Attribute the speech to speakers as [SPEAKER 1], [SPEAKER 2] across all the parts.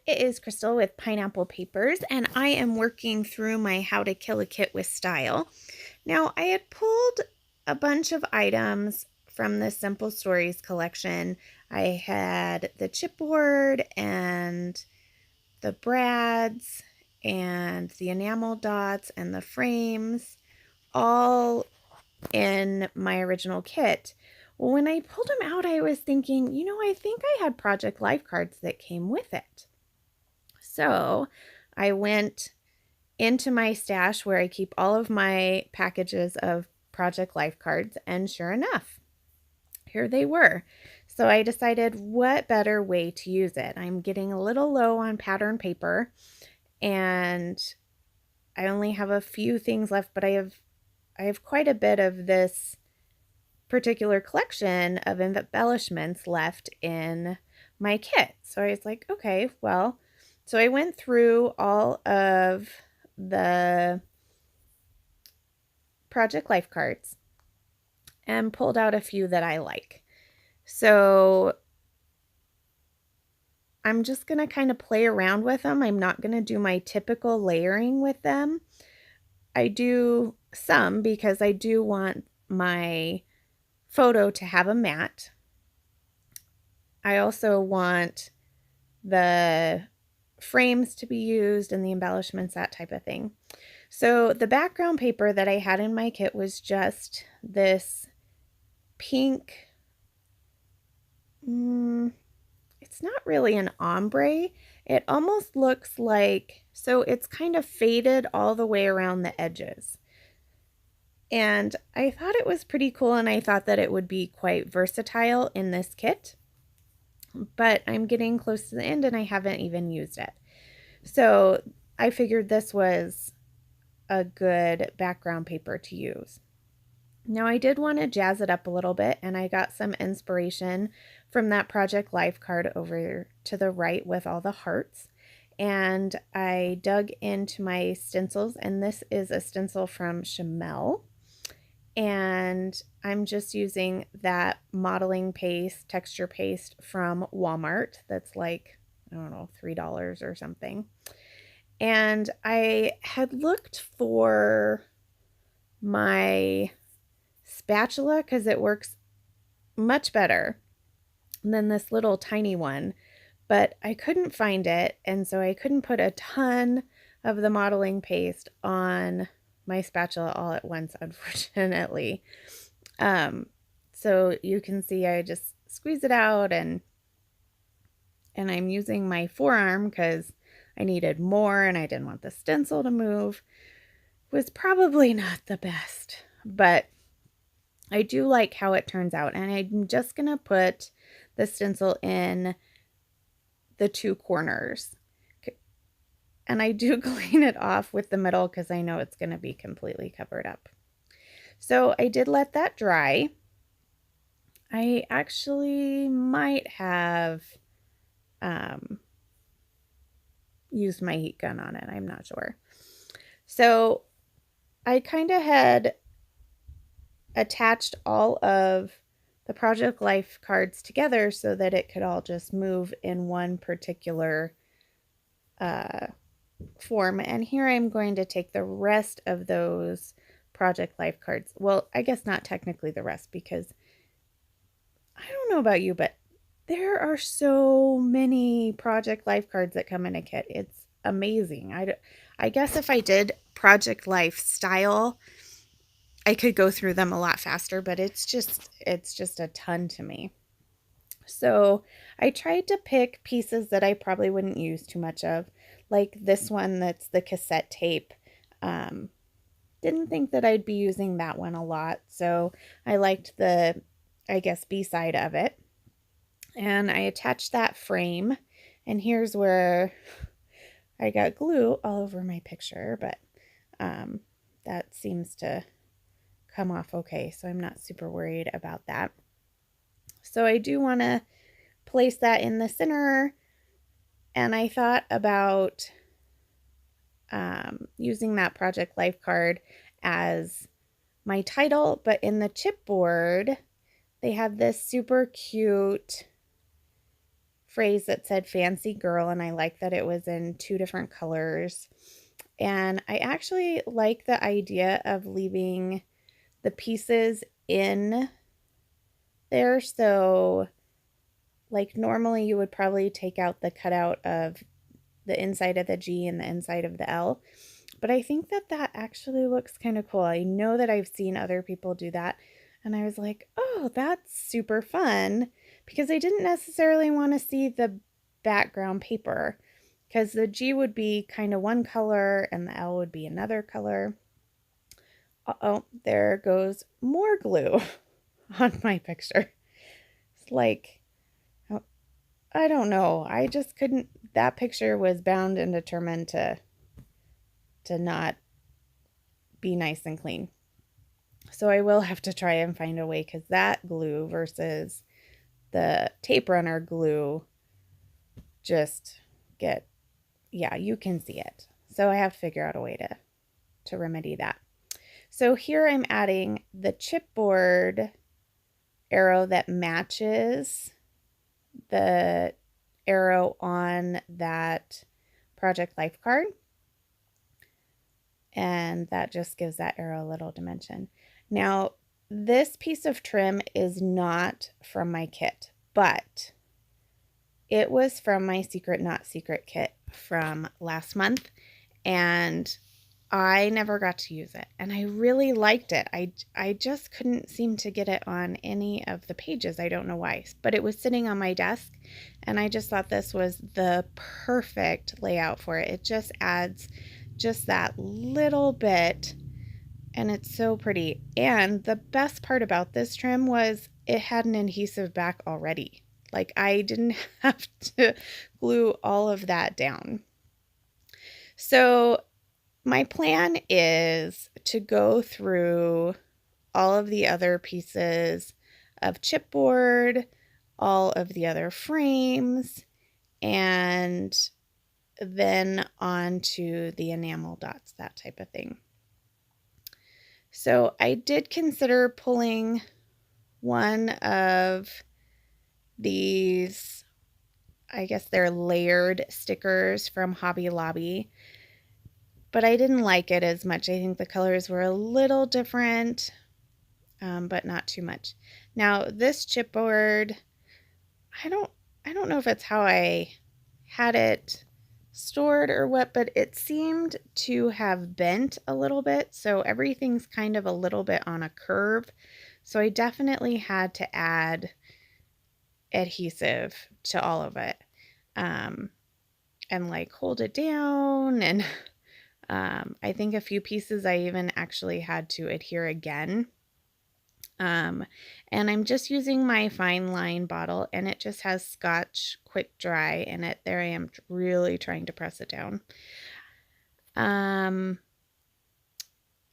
[SPEAKER 1] it is Crystal with Pineapple Papers, and I am working through my How to Kill a Kit with Style. Now, I had pulled a bunch of items from the Simple Stories collection. I had the chipboard and the brads and the enamel dots and the frames all in my original kit. Well, when I pulled them out, I was thinking, I think I had Project Life cards that came with it. So I went into my stash where I keep all of my packages of Project Life cards, and sure enough, here they were. So I decided, what better way to use it? I'm getting a little low on pattern paper, and I only have a few things left, but I have quite a bit of this particular collection of embellishments left in my kit. So I was like, okay, well, so I went through all of the Project Life cards and pulled out a few that I like. So I'm just going to kind of play around with them. I'm not going to do my typical layering with them. I do some because I do want my photo to have a mat. I also want the frames to be used and the embellishments, that type of thing. So the background paper that I had in my kit was just this pink, it's not really an ombre. It almost looks like, so it's kind of faded all the way around the edges. And I thought it was pretty cool, and I thought that it would be quite versatile in this kit. But I'm getting close to the end and I haven't even used it. So I figured this was a good background paper to use. Now I did want to jazz it up a little bit, and I got some inspiration from that Project Life card over to the right with all the hearts. And I dug into my stencils, and this is a stencil from Chamel. And I'm just using that modeling paste, texture paste from Walmart that's like, I don't know, $3 or something. And I had looked for my spatula because it works much better than this little tiny one, but I couldn't find it, and so I couldn't put a ton of the modeling paste on my spatula all at once, unfortunately. So you can see I just squeeze it out, and I'm using my forearm because I needed more and I didn't want the stencil to move. It was probably not the best, but I do like how it turns out, and I'm just going to put the stencil in the two corners. And I do clean it off with the middle because I know it's going to be completely covered up. So I did let that dry. I actually might have used my heat gun on it. I'm not sure. So I kind of had attached all of the Project Life cards together so that it could all just move in one particular form. And here I'm going to take the rest of those Project Life cards. Well, I guess not technically the rest, because I don't know about you, but there are so many Project Life cards that come in a kit. It's amazing. I guess if I did Project Life style, I could go through them a lot faster, but it's just a ton to me. So I tried to pick pieces that I probably wouldn't use too much of, like this one that's the cassette tape. Didn't think that I'd be using that one a lot, so I liked the, I guess, B-side of it. And I attached that frame, and here's where I got glue all over my picture, but that seems to come off okay, so I'm not super worried about that. So I do want to place that in the center, and I thought about using that Project Life card as my title, but in the chipboard, they have this super cute phrase that said fancy girl, and I like that it was in 2 different colors. And I actually like the idea of leaving the pieces in there. So like normally you would probably take out the cutout of the inside of the G and the inside of the L. But I think that that actually looks kind of cool. I know that I've seen other people do that. And I was like, oh, that's super fun, because I didn't necessarily want to see the background paper, because the G would be kind of one color and the L would be another color. Uh-oh, there goes more glue on my picture. It's like, I don't know. I just couldn't, that picture was bound and determined to not be nice and clean. So I will have to try and find a way, because that glue versus the tape runner glue just yeah, you can see it. So I have to figure out a way to remedy that. So here I'm adding the chipboard arrow that matches the arrow on that Project Life card. And that just gives that arrow a little dimension. Now, this piece of trim is not from my kit, but it was from my Secret Not Secret kit from last month, and I never got to use it, and I really liked it. I just couldn't seem to get it on any of the pages. I don't know why, but it was sitting on my desk, and I just thought this was the perfect layout for it. It just adds just that little bit, and it's so pretty. And the best part about this trim was it had an adhesive back already. Like, I didn't have to glue all of that down. So my plan is to go through all of the other pieces of chipboard, all of the other frames, and then on to the enamel dots, that type of thing. So I did consider pulling one of these, I guess they're layered stickers from Hobby Lobby, but I didn't like it as much. I think the colors were a little different, but not too much. Now this chipboard, I don't know if it's how I had it stored or what, but it seemed to have bent a little bit, so everything's kind of a little bit on a curve. So I definitely had to add adhesive to all of it, and like hold it down, and I think a few pieces I even actually had to adhere again. And I'm just using my fine line bottle, and it just has Scotch Quick Dry in it. There I am really trying to press it down. I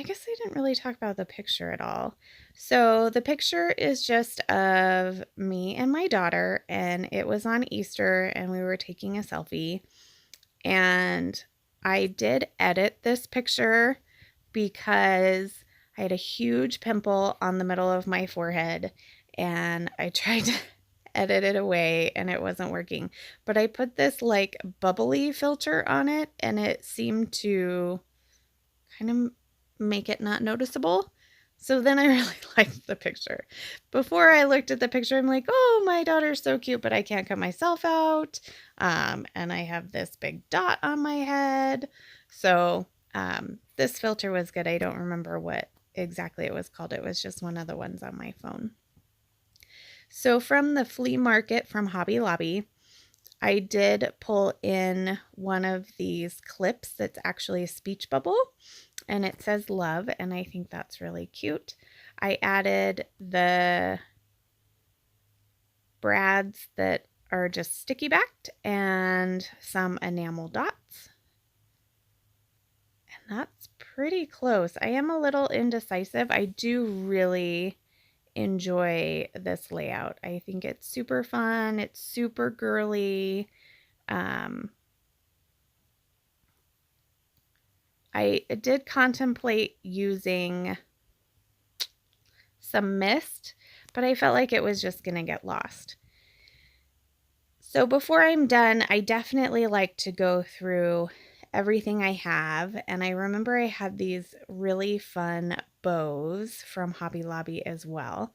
[SPEAKER 1] guess I didn't really talk about the picture at all. So the picture is just of me and my daughter, and it was on Easter, and we were taking a selfie. And I did edit this picture because I had a huge pimple on the middle of my forehead, and I tried to edit it away and it wasn't working. But I put this like bubbly filter on it, and it seemed to kind of make it not noticeable. So then I really liked the picture. Before I looked at the picture, I'm like, oh, my daughter's so cute, but I can't cut myself out. And I have this big dot on my head. So this filter was good. I don't remember what exactly it was called. It was just one of the ones on my phone. So from the flea market from Hobby Lobby, I did pull in one of these clips that's actually a speech bubble, and it says love, and I think that's really cute. I added the brads that are just sticky backed and some enamel dots. And that's pretty close. I am a little indecisive. I do really enjoy this layout. I think it's super fun. It's super girly. I did contemplate using some mist, but I felt like it was just going to get lost. So before I'm done, I definitely like to go through everything I have. And I remember I had these really fun bows from Hobby Lobby as well.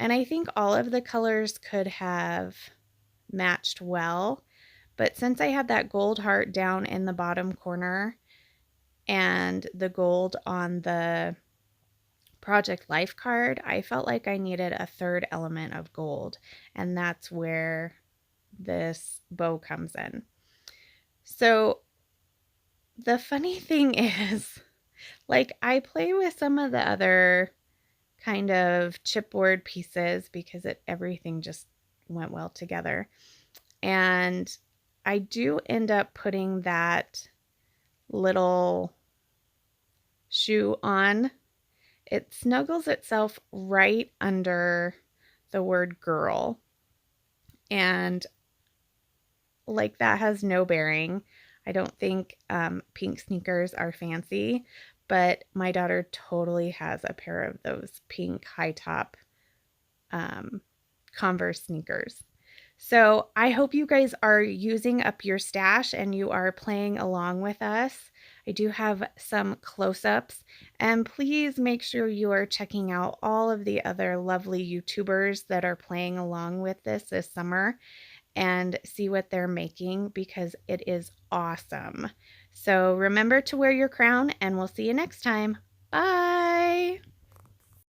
[SPEAKER 1] And I think all of the colors could have matched well. But since I had that gold heart down in the bottom corner and the gold on the Project Life card, I felt like I needed a third element of gold. And that's where this bow comes in. So the funny thing is, like, I play with some of the other kind of chipboard pieces because everything just went well together. And I do end up putting that little shoe on. It snuggles itself right under the word girl. And like that has no bearing. I don't think pink sneakers are fancy, but my daughter totally has a pair of those pink high top Converse sneakers. So I hope you guys are using up your stash and you are playing along with us. I do have some close-ups, and please make sure you are checking out all of the other lovely YouTubers that are playing along with this summer and see what they're making because it is awesome. So remember to wear your crown, and we'll see you next time. Bye!